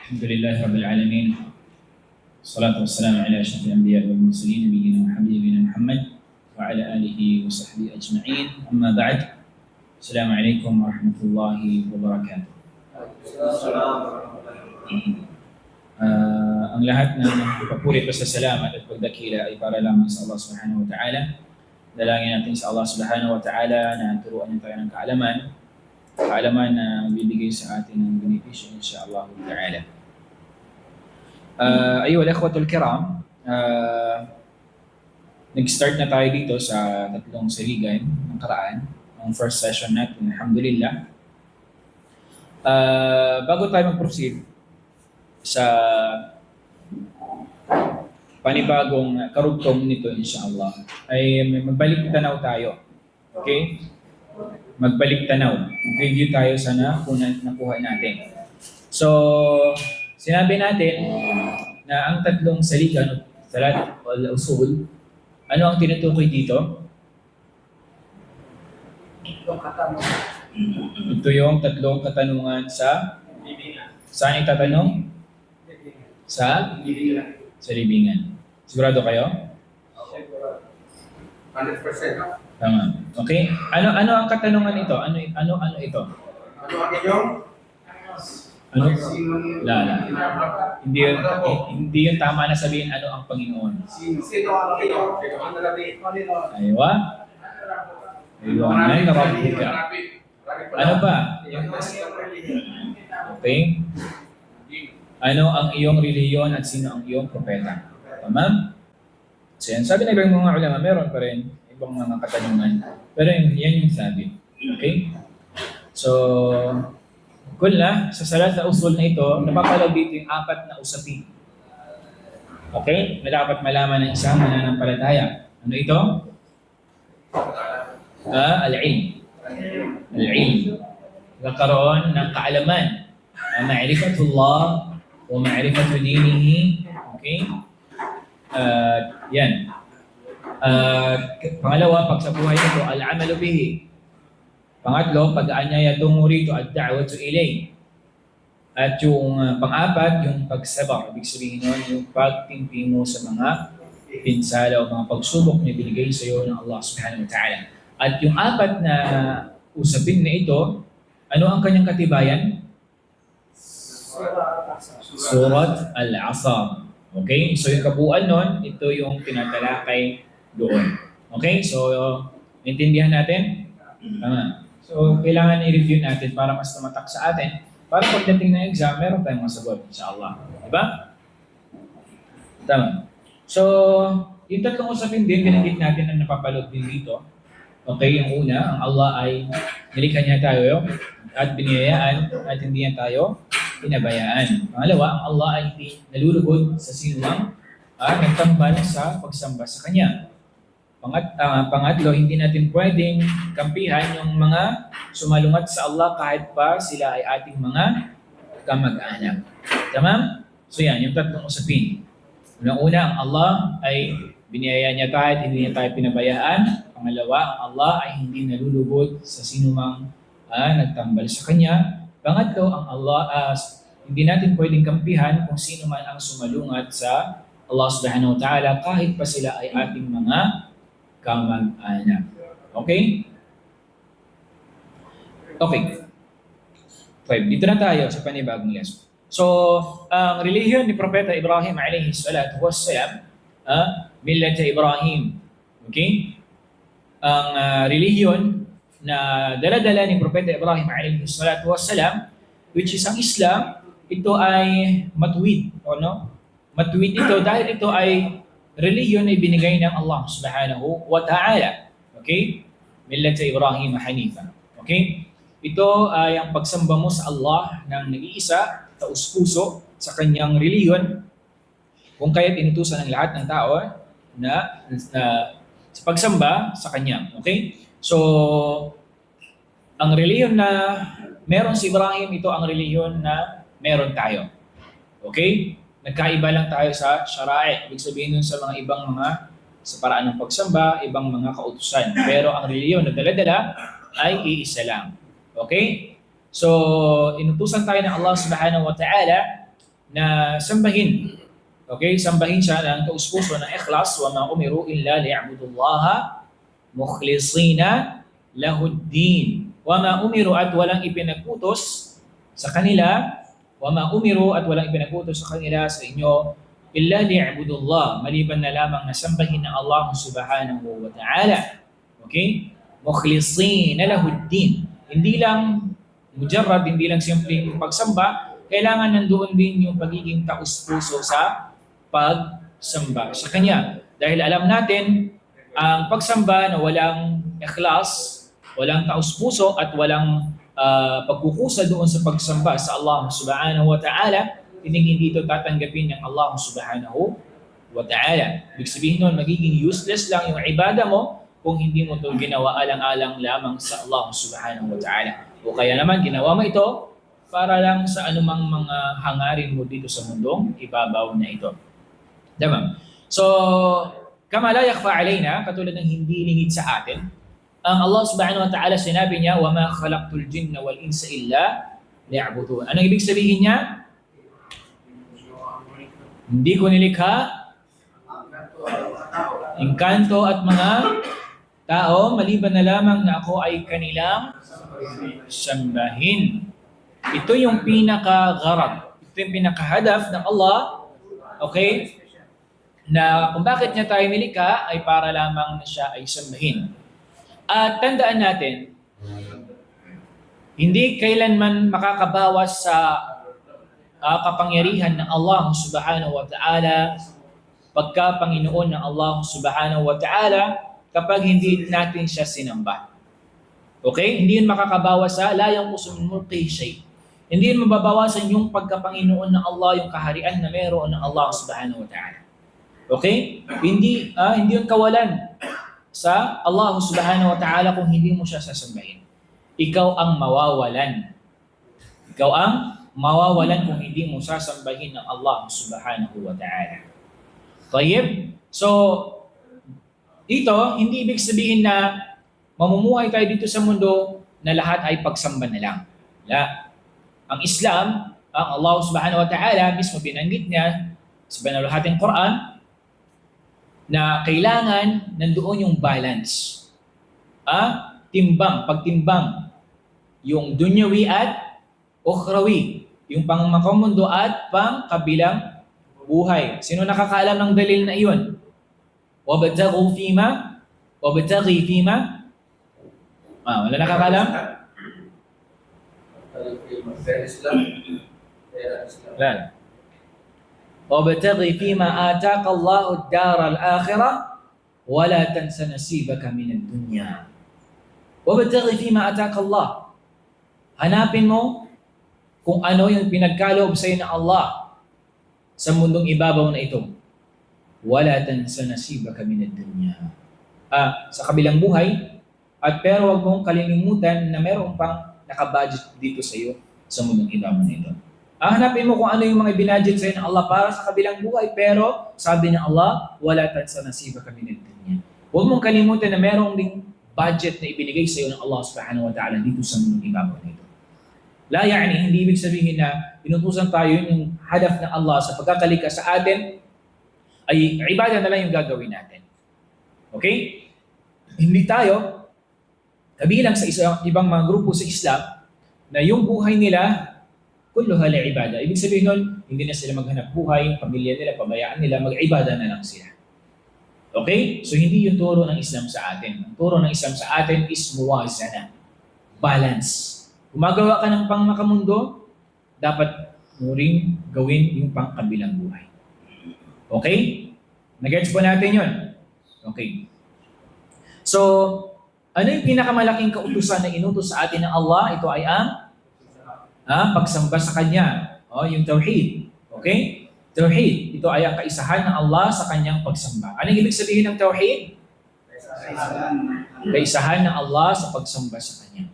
الحمد لله رب العالمين. والصلاة والسلام على أشرف الأنبياء والمرسلين نبينا وحبيبنا محمد وعلى آله وصحبه أجمعين. أما بعد، السلام عليكم ورحمة الله وبركاته. Ang lahat ng papuri at pasasalamat at pagdakila ay para lamang sa Allah Subhanahu wa Ta'ala. Dalangin natin sa Allah Subhanahu wa Ta'ala na turuan niya tayo ng kaalaman na bibigay sa atin ng benepisyo insyaAllah Ta'ala. Ayuha al-ikhwatul kiram, nag-start na tayo dito sa tatlong saligan ng karaan, ang first session natin, alhamdulillah. Bago tayo mag-proceed sa panibagong karugtong nito insyaAllah, ay magbalik tanaw tayo. Okay? Magbalik tanaw. Review tayo sa nakuha natin. So, sinabi natin na ang tatlong saligan, salat o usul, ano ang tinutukoy dito? Ito yung tatlong katanungan sa saan itatanong? Sa libingan. Sigurado kayo? 100%. Tama. Okay? Ano ang katanungan ito? Ano ito? Ano ang inyong? Ano? Lala. Hindi yun tama na sabihin ano ang Panginoon. Sino ang inyong? Aywa? Aywa na rabbuka. Ano ba? Okay? Ano ang iyong reliyon at sino ang iyong propeta? Tama? So yan, sabi ng ibang mga ulama, meron pa rin ibang mga katanungan. Pero yan yung sabi. Okay? So, kulna, sa salat na usul na ito, napapalog dito yung apat na usapin. Okay? Na dapat malaman ng isang mananampalataya. Ano ito? Al-ilm. Al-ilm. Nagkaroon ng kaalaman. Ma'rifatullah wa ma'rifatu dinihi. Okay? Yan. Pangalawa, pag sa buhay nito, al-amalu bihi. Pangatlo, pag-aanyaya tungo rito at da'watu ilay. At yung pang-apat, yung pagsabar. Ibig sabihin nun, yung pagtimpi mo sa mga pinsala o mga pagsubok na binigay sa iyo ng Allah Subhanahu wa Ta'ala. At yung apat na usapin na ito, ano ang kanyang katibayan? Surat Al-Asr. Okay? So yung kabuuan nun, ito yung tinatalakay doon. Okay? So, intindihan natin? Tama. So, kailangan i-review natin para mas tumatak sa atin. Para pagdating ng exam, meron tayong masagot, insyaAllah. Diba? Tama. So, yung tatlong usapin din, binanggit natin na napapalog din dito. Okay, yung una, ang Allah ay nilikha niya tayo at biniyayaan at hindi niya tayo pinabayaan. Pangalawa, ang Allah ay hindi nalulugod sa sinumang nagtambal sa pagsamba sa Kanya. Pangatlo, hindi natin pwedeng kampihan yung mga sumalungat sa Allah kahit pa sila ay ating mga kamag-anak. Tama? So yan, yung tatlong usapin. Unang-una, ang Allah ay biniyaya niya tayo at hindi niya tayo pinabayaan. Pangalawa, ang Allah ay hindi nalulugod sa sinumang nagtambal sa Kanya. Pangatlo, ang Allah, hindi natin pwedeng kampihan kung sino man ang sumalungat sa Allah Subhanahu wa Ta'ala kahit pa sila ay ating mga kamag-anak. Okay? Okay. Five. Dito na tayo sa panibagong lesson. So, ang relihiyon ni Propeta Ibrahim alayhi salatu wassalam, millat Ibrahim. Okay? Ang relihiyon na dala-dala ni Propeta Ibrahim alayhi salatu wassalam, which is ang Islam, ito ay matuwid. No? Matuwid ito dahil ito ay relihiyon na ibinigay ng Allah Subhanahu wa Ta'ala. Okay? Millat Ibrahim Hanifa. Okay? Ito ay ang pagsamba mo sa Allah ng nag-iisa, taus-puso sa kanyang relihiyon, kung kaya't inutusan ng lahat ng tao na sa pagsamba sa kanya. Okay? So, ang relihiyon na meron si Ibrahim, ito ang relihiyon na meron tayo. Okay? Nagkaiba lang tayo sa syara'i. Ibig sabihin nun sa mga ibang mga sa paraan ng pagsamba, ibang mga kautusan. Pero ang relihiyon na dala-dala ay iisa lang. Okay? So, inutusan tayo ng Allah Subhanahu wa Ta'ala na sambahin. Okay? Sambahin siya ng taus-puso ng ikhlas. Wa ma umiru illa liya'budullaha mukhlisina lahuddin. Wa ma umiru at walang ipinagputos sa kanila. Wa ma umiru at walang ipinagputos sa kanila sa inyo illa liya'budullah. Maliban na lamang na sambahin ng Allah subhanahu wa ta'ala. Okay? Mukhlisina lahuddin. Hindi lang mujarrad, hindi lang simpleng pagsamba, kailangan nandoon din yung pagiging taus-puso sa pagsamba sa Kanya. Dahil alam natin, ang pagsamba na walang ikhlas, walang taus-puso at walang pagkukusa doon sa pagsamba sa Allah subhanahu wa ta'ala, hindi ito tatanggapin ng Allah subhanahu wa ta'ala. Ibig sabihin nun, magiging useless lang yung ibada mo kung hindi mo ito ginawa alang-alang lamang sa Allah subhanahu wa ta'ala. O kaya naman, ginawa mo ito para lang sa anumang mga hangarin mo dito sa mundong ibabaw na ito. Diba? So, kama la yakhfa alayna, katulad ng hindi lingid sa atin, ang Allah subhanahu wa ta'ala sinabi niya, وَمَا خَلَقْتُ الْجِنَّ وَالْإِنسَ إِلَّا لِيَعْبُدُونَ. Anong ibig sabihin niya? Hindi ko nilikha engkanto at mga tao, maliban na lamang na ako ay kanilang sambahin. Ito yung pinaka-gharad. Ito yung pinaka-hadaf ng Allah, okay? Na kung bakit niya tayo nilikha ay para lamang na siya ay sambahin. At tandaan natin, hindi kailanman makakabawas sa kapangyarihan ng Allah subhanahu wa ta'ala, pagka-Panginoon ng Allah subhanahu wa ta'ala, kapag hindi natin siya sinamba. Okay? Hindi yun makakabawas sa la yanqusu min mulkihi shay. Hindi yun mababawasan yung pagka-Panginoon ng Allah, yung kaharian na meron ng Allah subhanahu wa ta'ala. Okay? Hindi yun kawalan sa Allah subhanahu wa ta'ala kung hindi mo siya sasambahin. Ikaw ang mawawalan. Ikaw ang mawawalan kung hindi mo sasambahin ng Allah subhanahu wa ta'ala. Tayyib? So, dito, hindi ibig sabihin na mamumuhay tayo dito sa mundo na lahat ay pagsamba na lang. La. Ang Islam, ang Allah subhanahu wa ta'ala, mismo binanggit niya sa banalhating Quran, na kailangan nandoon yung balance. Pagtimbang, yung dunyawi at ukhrawi, yung pangmakamundo at pangkabilang buhay. Sino nakakaalam ng dalil na iyon? Wabtaghi fima. Wala nakakaalam? Wala. وابتغ فيما آتاك الله الدار الآخرة ولا تنس نصيبك من الدنيا. وابتغ فيما آتاك الله. Hanapin mo kung ano yung pinagkaloob sa iyo ng Allah sa mundong ibabaw na ito. Wala tansa nasibaka min ad-dunya. Sa kabilang buhay, at pero wag mong kalilimutan na meron pang nakabudget dito sa iyo sa mundong ibabaw na ito. Hanapin mo kung ano yung mga binadget sa iyo ng Allah para sa kabilang buhay, pero sabi ng Allah, wala tansa nasibaka min ad-dunya. Huwag mong kalimutan na merong ding budget na ibinigay sa iyo ng Allah subhanahu wa ta'ala dito sa mundong ibabaw na ito. La yani, hindi ibig sabihin na inutusan tayo yung hadaf ng Allah sa pagkakalika sa atin ay ibadah na lang yung gagawin natin. Okay? Hindi tayo kabilang sa ibang mga grupo sa Islam na yung buhay nila kulluha li'ibada. Ibig sabihin nun, hindi na sila maghanap buhay, pamilya nila, pabayaan nila, mag-ibada na lang sila. Okay? So hindi yung turo ng Islam sa atin. Ang turo ng Islam sa atin is muwazana. Balance. Gumagawa ka ng pangmakamundo, dapat mo rin gawin yung pangkabilang buhay. Okay? Nag-gets po natin yun? Okay. So, ano yung pinakamalaking kautusan na inutos sa atin ng Allah? Ito ay ang pagsamba sa Kanya. Yung Tauhid. Okay? Tauhid. Ito ay ang kaisahan ng Allah sa Kanyang pagsamba. Anong ibig sabihin ng Tauhid? Kaisahan ng Allah sa pagsamba sa Kanya.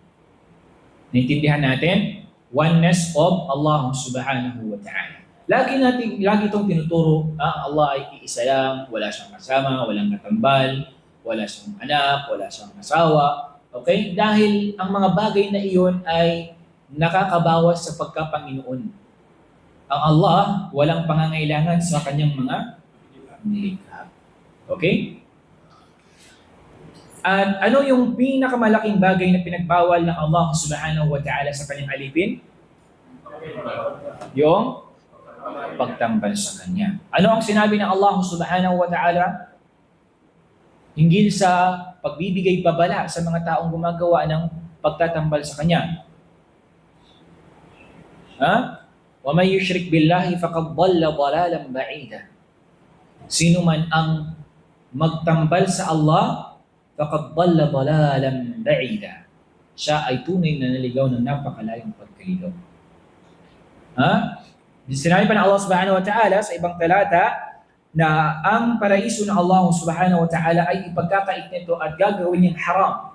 Naintindihan natin? Oneness of Allah subhanahu wa ta'ala. Lagi itong tinuturo, Allah ay iisa lang, wala siyang kasama, walang katambal, wala siyang anak, wala siyang asawa. Okay? Dahil ang mga bagay na iyon ay nakakabawas sa pagka-Panginoon. Ang Allah, walang pangangailangan sa kanyang mga nilikha. Okay? At ano yung pinakamalaking bagay na pinagbawal ng Allah subhanahu wa ta'ala sa kanyang alipin? Yung pagtambal sa kanya. Ano ang sinabi ng Allah subhanahu wa ta'ala? Hinggil sa pagbibigay babala sa mga taong gumagawa ng pagtatambal sa kanya. وَمَنْ يُشْرِكْ بِاللَّهِ فَقَدْ ضَلَّ ضَلَالًا بَعِيدًا. Sino man ang magtambal sa Allah, فَقَدْ ضَلَّ ضَلَالًا بَعِيدًا. Siya ay tunay na naligaw ng napakalayong pagkaligaw. Sinabi pa ng Allah subhanahu wa ta'ala sa ibang talata na ang paraiso ng Allah subhanahu wa ta'ala ay ipagkakait nito at gagawin niyang haram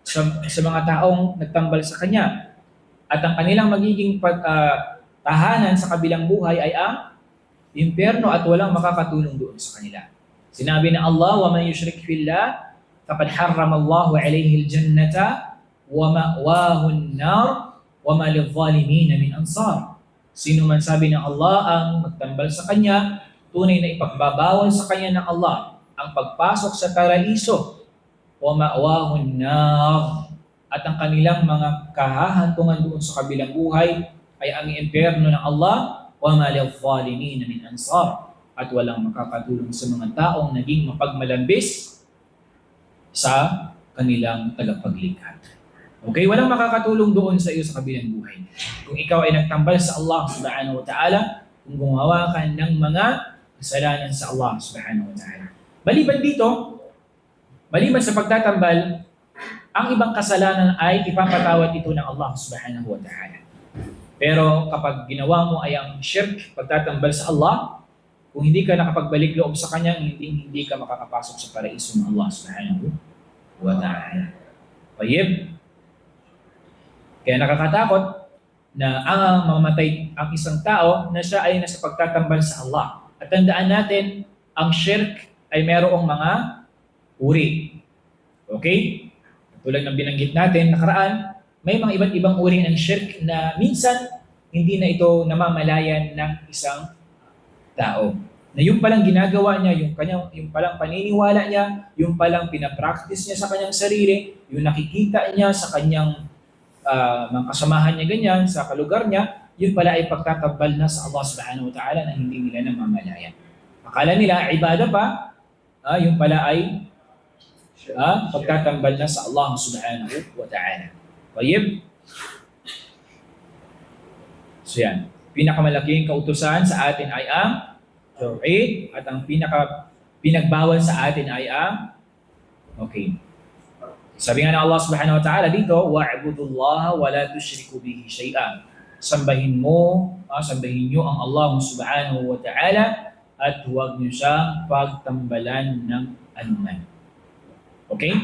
sa mga taong nagtambal sa kanya. At ang kanilang magiging tahanan sa kabilang buhay ay ang impyerno at walang makakatulong doon sa kanila. Sinabi ng Allah, وَمَنْ يُشْرِكْ فِي اللَّهِ فَقَدْ حَرَّمَ اللَّهُ عَلَيْهِ الْجَنَّةَ وَمَأْوَاهُ النَّارُ وَمَا لِلظَّالِمِينَ مِنْ أَنصَارٍ. Sino man sabi ng Allah ang magtambal sa kanya, tunay na ipagbabawal sa kanya ng Allah ang pagpasok sa paraiso, وَمَأْوَاهُ النَّارُ, at ang kanilang mga kahahantungan doon sa kabilang buhay ay ang impyerno ng Allah, وَمَا لِلظَّالِمِينَ مِنْ أَنصَارٍ, at walang makakatulong sa mga taong naging mapagmalambis sa kanilang tagapaglikha. Okay, walang makakatulong doon sa iyo sa kabilang buhay. Kung ikaw ay nagtambal sa Allah subhanahu wa ta'ala, kung gumawa ka ng mga kasalanan sa Allah subhanahu wa ta'ala. Maliban dito, maliban sa pagtatambal, ang ibang kasalanan ay ipapatawad ito ng Allah subhanahu wa ta'ala. Pero kapag ginawa mo ay ang shirk, pagtatambal sa Allah, kung hindi ka nakapagbalik loob sa Kanya, hindi ka makakapasok sa paraiso ng Allah subhanahu wa ta'ala. Tayyib. Kaya nakakatakot na ang mamatay ang isang tao na siya ay nasa pagtatambal sa Allah. At tandaan natin, ang shirk ay mayroong mga uri. Okay? Tulad ng binanggit natin nakaraan, may mga iba't ibang uri ng shirk na minsan hindi na ito namamalayan ng isang tao. Na yung palang ginagawa niya, yung palang paniniwala niya, yung palang pinapractice niya sa kanyang sarili, yung nakikita niya sa kanyang mga kasamahan niya ganyan, sa kalugar niya, yun pala ay pagtatambal na sa Allah subhanahu wa ta'ala na hindi nila namamalayan. Akala nila, ibada pa, yung pala ay pagtatambal na sa Allah subhanahu wa ta'ala. Tayyib? So yan, pinakamalaking kautusan sa atin ay ang tauhid, at ang pinagbawal sa atin ay ang sabi nga ng Allah subhanahu wa ta'ala dito, wa'budullaha wa la tushriku bihi shay'an. Sambahin nyo ang Allah subhanahu wa ta'ala at huwag nyo siyang pagtambalan ng anuman. Okay?